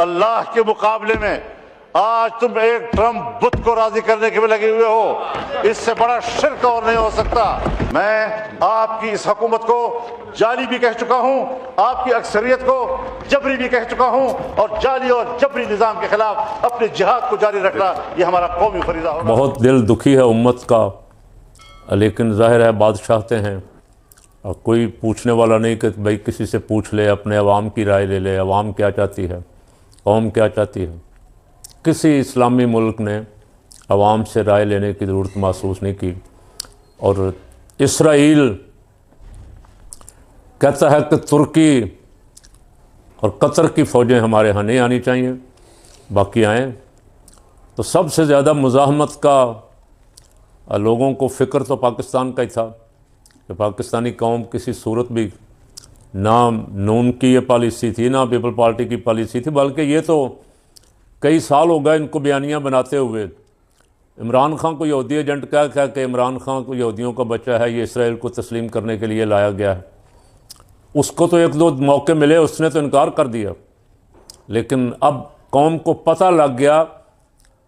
اللہ کے مقابلے میں آج تم ایک ٹرمپ بت کو راضی کرنے کے میں لگے ہوئے ہو، اس سے بڑا شرک اور نہیں ہو سکتا۔ میں آپ کی اس حکومت کو جعلی بھی کہہ چکا ہوں، آپ کی اکثریت کو جبری بھی کہہ چکا ہوں، اور جعلی اور جبری نظام کے خلاف اپنے جہاد کو جاری رکھنا یہ ہمارا قومی فریضہ ہوگا۔ بہت دل دکھی ہے امت کا، لیکن ظاہر ہے بادشاہتے ہیں، اور کوئی پوچھنے والا نہیں کہ بھائی کسی سے پوچھ لے، اپنے عوام کی رائے لے لے، عوام کیا چاہتی ہے، قوم کیا چاہتی ہے۔ کسی اسلامی ملک نے عوام سے رائے لینے کی ضرورت محسوس نہیں کی، اور اسرائیل کہتا ہے کہ ترکی اور قطر کی فوجیں ہمارے ہاں نہیں آنی چاہیے، باقی آئیں۔ تو سب سے زیادہ مزاحمت کا لوگوں کو فکر تو پاکستان کا ہی تھا کہ پاکستانی قوم کسی صورت بھی، نہ نون کی یہ پالیسی تھی، نہ پیپل پارٹی کی پالیسی تھی، بلکہ یہ تو کئی سال ہو گئے ان کو بیانیاں بناتے ہوئے۔ عمران خان کو یہودی ایجنٹ کہا کہ عمران خان کو یہودیوں کا بچہ ہے، یہ اسرائیل کو تسلیم کرنے کے لیے لایا گیا ہے۔ اس کو تو ایک دو موقع ملے، اس نے تو انکار کر دیا، لیکن اب قوم کو پتہ لگ گیا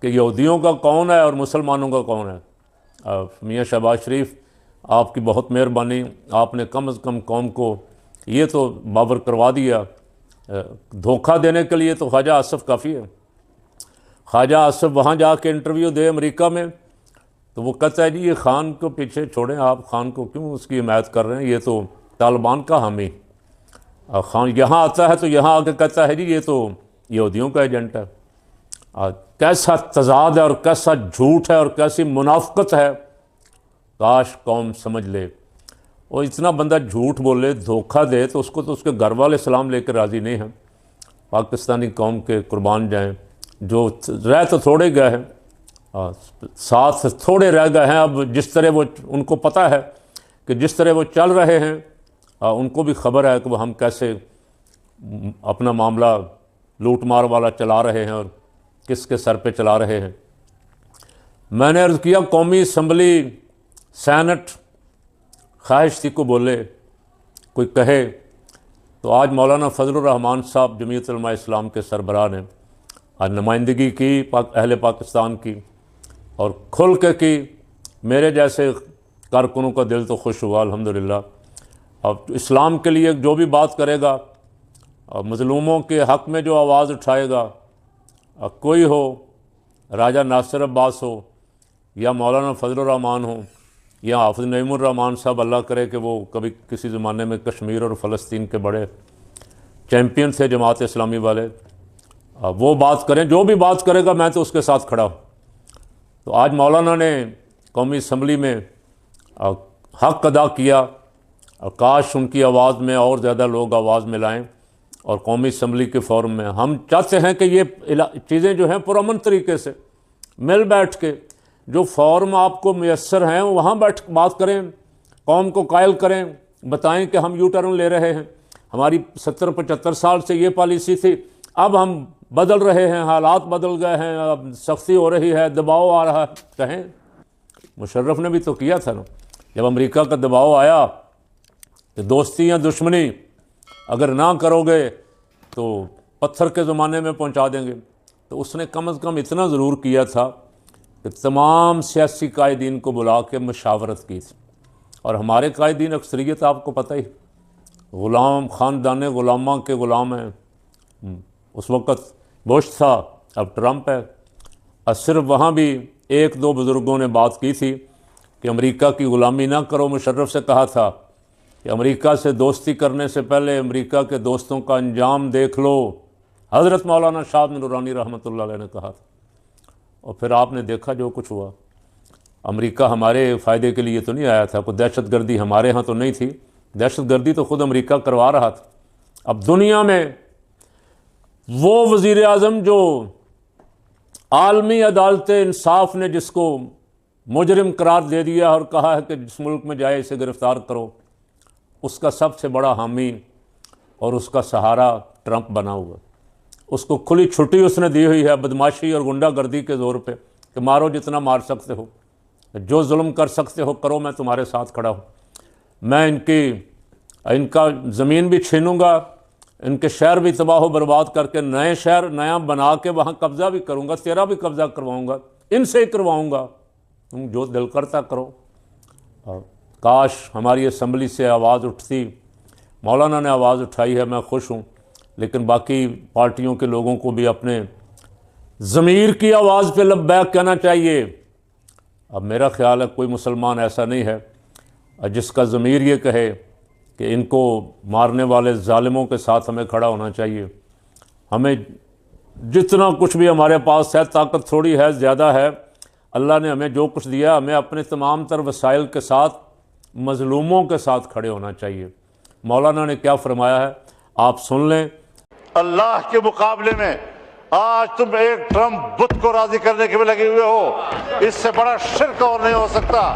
کہ یہودیوں کا کون ہے اور مسلمانوں کا کون ہے۔ میاں شہباز شریف، آپ کی بہت مہربانی، آپ نے کم از کم قوم کو یہ تو باور کروا دیا۔ دھوکہ دینے کے لیے تو خواجہ آصف کافی ہے۔ خواجہ آصف وہاں جا کے انٹرویو دے امریکہ میں، تو وہ کہتا ہے جی یہ خان کو پیچھے چھوڑیں، آپ خان کو کیوں اس کی حمایت کر رہے ہیں، یہ تو طالبان کا حامی۔ خان یہاں آتا ہے تو یہاں آ کے کہتا ہے جی یہ تو یہودیوں کا ایجنٹ ہے۔ کیسا تضاد ہے اور کیسا جھوٹ ہے اور کیسی منافقت ہے، کاش قوم سمجھ لے۔ اور اتنا بندہ جھوٹ بولے، دھوکہ دے، تو اس کو تو اس کے گھر والے سلام لے کے راضی نہیں ہیں۔ پاکستانی قوم کے قربان جائیں، جو رہ تو تھوڑے گئے ہیں، ساتھ تھوڑے رہ گئے ہیں۔ اب جس طرح وہ، ان کو پتہ ہے کہ جس طرح وہ چل رہے ہیں، ان کو بھی خبر ہے کہ وہ ہم کیسے اپنا معاملہ لوٹ مار والا چلا رہے ہیں اور کس کے سر پہ چلا رہے ہیں۔ میں نے عرض کیا قومی اسمبلی، سینٹ خواہش تھی کو بولے، کوئی کہے، تو آج مولانا فضل الرحمان صاحب جمعیت علماء اسلام کے سربراہ نے آج نمائندگی کی اہل پاکستان کی، اور کھل کے کی۔ میرے جیسے کارکنوں کا دل تو خوش ہوا الحمدللہ۔ اب اسلام کے لیے جو بھی بات کرے گا، مظلوموں کے حق میں جو آواز اٹھائے گا، کوئی ہو، راجہ ناصر عباس ہو یا مولانا فضل الرحمان ہو یا حافظ نعیم الرحمان صاحب، اللہ کرے کہ وہ کبھی کسی زمانے میں کشمیر اور فلسطین کے بڑے چیمپئن تھے جماعت اسلامی والے، وہ بات کریں، جو بھی بات کرے گا میں تو اس کے ساتھ کھڑا ہوں۔ تو آج مولانا نے قومی اسمبلی میں حق ادا کیا، اور کاش ان کی آواز میں اور زیادہ لوگ آواز ملائیں، اور قومی اسمبلی کے فورم میں ہم چاہتے ہیں کہ یہ چیزیں جو ہیں پرامن طریقے سے مل بیٹھ کے، جو فورم آپ کو میسر ہیں وہاں بیٹھ بات کریں، قوم کو قائل کریں، بتائیں کہ ہم یو ٹرن لے رہے ہیں، ہماری 70-75 سال سے یہ پالیسی تھی، اب ہم بدل رہے ہیں، حالات بدل گئے ہیں، اب سختی ہو رہی ہے، دباؤ آ رہا ہے۔ کہیں مشرف نے بھی تو کیا تھا نا، جب امریکہ کا دباؤ آیا کہ دوستی یا دشمنی اگر نہ کرو گے تو پتھر کے زمانے میں پہنچا دیں گے، تو اس نے کم از کم اتنا ضرور کیا تھا کہ تمام سیاسی قائدین کو بلا کے مشاورت کی تھی۔ اور ہمارے قائدین اکثریت آپ کو پتہ ہی، غلام، خاندان غلامہ کے غلام ہیں۔ اس وقت بش تھا، اب ٹرمپ ہے۔ اور صرف وہاں بھی ایک دو بزرگوں نے بات کی تھی کہ امریکہ کی غلامی نہ کرو۔ مشرف سے کہا تھا کہ امریکہ سے دوستی کرنے سے پہلے امریکہ کے دوستوں کا انجام دیکھ لو، حضرت مولانا شاہ نورانی رحمۃ اللہ علیہ نے کہا تھا۔ اور پھر آپ نے دیکھا جو کچھ ہوا۔ امریکہ ہمارے فائدے کے لیے تو نہیں آیا تھا، کوئی دہشت گردی ہمارے ہاں تو نہیں تھی، دہشت گردی تو خود امریکہ کروا رہا تھا۔ اب دنیا میں وہ وزیر اعظم جو عالمی عدالت انصاف نے جس کو مجرم قرار دے دیا اور کہا ہے کہ جس ملک میں جائے اسے گرفتار کرو، اس کا سب سے بڑا حامی اور اس کا سہارا ٹرمپ بنا ہوا۔ اس کو کھلی چھٹی اس نے دی ہوئی ہے بدماشی اور غنڈہ گردی کے زور پہ کہ مارو جتنا مار سکتے ہو، جو ظلم کر سکتے ہو کرو، میں تمہارے ساتھ کھڑا ہوں۔ میں ان کا زمین بھی چھینوں گا، ان کے شہر بھی تباہ و برباد کر کے نئے شہر نیا بنا کے وہاں قبضہ بھی کروں گا، تیرا بھی قبضہ کرواؤں گا، ان سے ہی کرواؤں گا، تم جو دل کرتا کرو۔ اور کاش ہماری اسمبلی سے آواز اٹھتی، مولانا نے آواز اٹھائی ہے، میں خوش ہوں، لیکن باقی پارٹیوں کے لوگوں کو بھی اپنے ضمیر کی آواز پہ لبیک کہنا چاہیے۔ اب میرا خیال ہے کوئی مسلمان ایسا نہیں ہے جس کا ضمیر یہ کہے کہ ان کو مارنے والے ظالموں کے ساتھ ہمیں کھڑا ہونا چاہیے۔ ہمیں جتنا کچھ بھی ہمارے پاس ہے، طاقت تھوڑی ہے زیادہ ہے، اللہ نے ہمیں جو کچھ دیا، ہمیں اپنے تمام تر وسائل کے ساتھ مظلوموں کے ساتھ کھڑے ہونا چاہیے۔ مولانا نے کیا فرمایا ہے آپ سن لیں۔ اللہ کے مقابلے میں آج تم ایک ٹرمپ بت کو راضی کرنے کے میں لگے ہوئے ہو، اس سے بڑا شرک اور نہیں ہو سکتا۔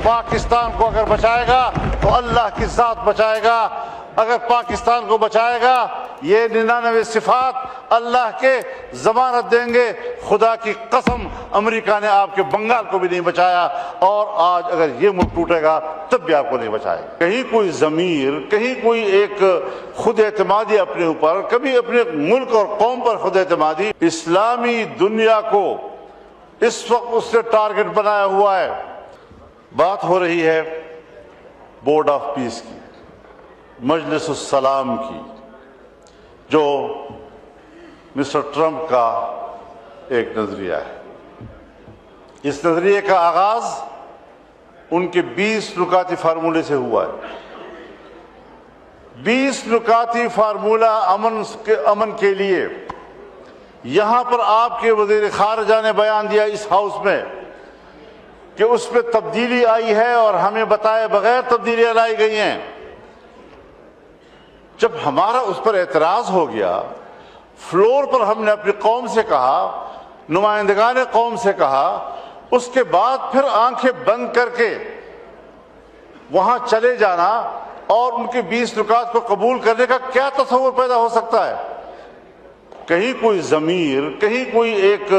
پاکستان کو اگر بچائے گا تو اللہ کی ذات بچائے گا، اگر پاکستان کو بچائے گا یہ 99 صفات اللہ کے ضمانت دیں گے۔ خدا کی قسم امریکہ نے آپ کے بنگال کو بھی نہیں بچایا، اور آج اگر یہ ملک ٹوٹے گا تب بھی آپ کو نہیں بچائے گا۔ کہیں کوئی ضمیر، کہیں کوئی ایک خود اعتمادی اپنے اوپر، کبھی اپنے ملک اور قوم پر خود اعتمادی۔ اسلامی دنیا کو اس وقت اس نے ٹارگٹ بنایا ہوا ہے۔ بات ہو رہی ہے بورڈ آف پیس کی، مجلس السلام کی، جو مسٹر ٹرمپ کا ایک نظریہ ہے۔ اس نظریے کا آغاز ان کے 20 نکاتی فارمولے سے ہوا ہے۔ 20 نکاتی فارمولہ امن کے لیے یہاں پر آپ کے وزیر خارجہ نے بیان دیا اس ہاؤس میں کہ اس میں تبدیلی آئی ہے اور ہمیں بتائے بغیر تبدیلیاں لائی گئی ہیں۔ جب ہمارا اس پر اعتراض ہو گیا، فلور پر ہم نے اپنی قوم سے کہا، نمائندگان قوم سے کہا، اس کے بعد پھر آنکھیں بند کر کے وہاں چلے جانا اور ان کے 20 نکات کو قبول کرنے کا کیا تصور پیدا ہو سکتا ہے؟ کہیں کوئی ضمیر، کہیں کوئی ایک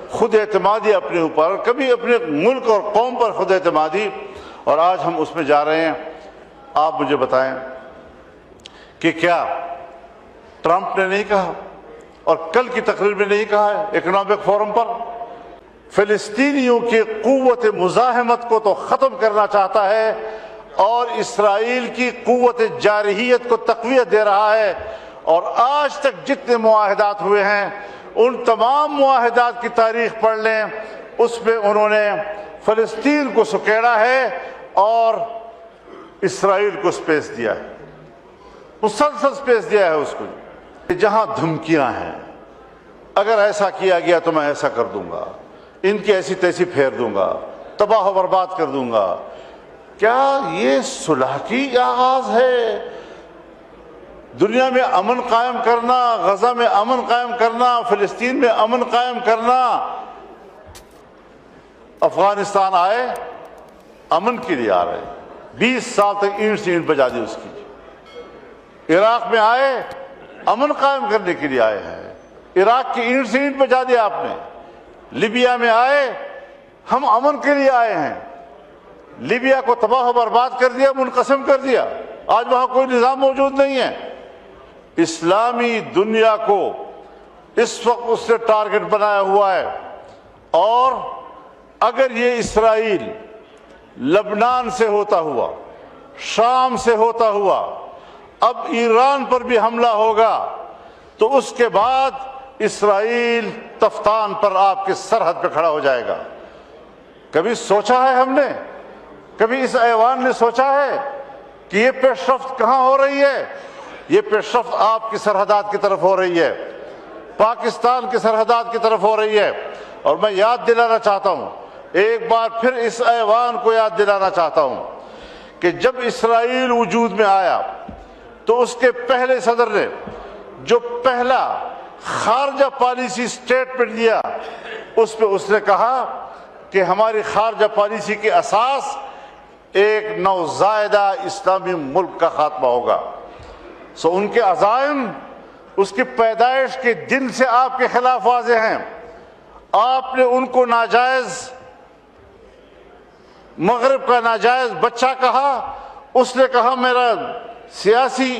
خود اعتمادی اپنے اوپر، کبھی اپنے ملک اور قوم پر خود اعتمادی، اور آج ہم اس میں جا رہے ہیں۔ آپ مجھے بتائیں کہ کیا ٹرمپ نے نہیں کہا اور کل کی تقریر میں نہیں کہا ہے اکنامک فورم پر، فلسطینیوں کی قوت مزاحمت کو تو ختم کرنا چاہتا ہے اور اسرائیل کی قوت جارحیت کو تقویت دے رہا ہے، اور آج تک جتنے معاہدات ہوئے ہیں ان تمام معاہدات کی تاریخ پڑھ لیں، اس میں انہوں نے فلسطین کو سکیڑا ہے اور اسرائیل کو سپیس دیا ہے، مسلسل سپیس دیا ہے اس کو۔ جہاں دھمکیاں ہیں، اگر ایسا کیا گیا تو میں ایسا کر دوں گا، ان کی ایسی تیسی پھیر دوں گا، تباہ و برباد کر دوں گا، کیا یہ صلح کی آغاز ہے؟ دنیا میں امن قائم کرنا، غزہ میں امن قائم کرنا، فلسطین میں امن قائم کرنا۔ افغانستان آئے امن کے لیے آ رہے، 20 سال تک اینٹ سے اینٹ بجا دی اس کی۔ عراق میں آئے امن قائم کرنے کے لیے آئے ہیں، عراق کی اینٹ سے اینٹ بجا دیا آپ نے۔ لیبیا میں آئے ہم امن کے لیے آئے ہیں، لیبیا کو تباہ و برباد کر دیا، منقسم کر دیا، آج وہاں کوئی نظام موجود نہیں ہے۔ اسلامی دنیا کو اس وقت اس نے ٹارگٹ بنایا ہوا ہے، اور اگر یہ اسرائیل لبنان سے ہوتا ہوا، شام سے ہوتا ہوا، اب ایران پر بھی حملہ ہوگا تو اس کے بعد اسرائیل تفتان پر آپ کے سرحد پہ کھڑا ہو جائے گا۔ کبھی سوچا ہے ہم نے، کبھی اس ایوان نے سوچا ہے کہ یہ پیش رفت کہاں ہو رہی ہے؟ یہ پیش رفت آپ کی سرحدات کی طرف ہو رہی ہے، پاکستان کی سرحدات کی طرف ہو رہی ہے۔ اور میں یاد دلانا چاہتا ہوں، ایک بار پھر اس ایوان کو یاد دلانا چاہتا ہوں کہ جب اسرائیل وجود میں آیا تو اس کے پہلے صدر نے جو پہلا خارجہ پالیسی سٹیٹمنٹ دیا، اس پہ اس نے کہا کہ ہماری خارجہ پالیسی کی اساس ایک نوزائیدہ اسلامی ملک کا خاتمہ ہوگا۔ سو ان کے عزائم اس کی پیدائش کے دن سے آپ کے خلاف واضح ہیں۔ آپ نے ان کو ناجائز، مغرب کا ناجائز بچہ کہا، اس نے کہا میرا سیاسی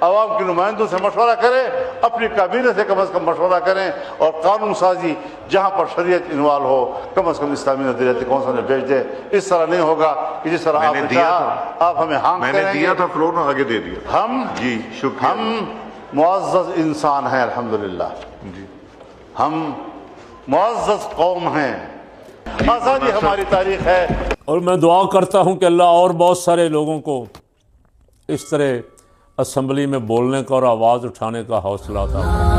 عوام کے نمائندوں سے مشورہ کریں، اپنی کابینہ سے کم از کم مشورہ کریں، اور قانون سازی جہاں پر شریعت انوالو ہو کم از کم اسلامی نظریاتی کونسل میں بھیج دیں۔ اس طرح نہیں ہوگا کہ جس طرح آپ نے چاہا آپ ہمیں ہانگ میں نے کریں دیا گے۔ تھا فلور میں آگے دے دیا۔ ہم جی شکریہ۔ ہم معزز انسان ہیں الحمدللہ، جی ہم معزز قوم ہیں، آزادی ہماری تاریخ ہے۔ اور میں دعا کرتا ہوں کہ اللہ اور بہت سارے لوگوں کو اس طرح اسمبلی میں بولنے کا اور آواز اٹھانے کا حوصلہ عطا فرمائے۔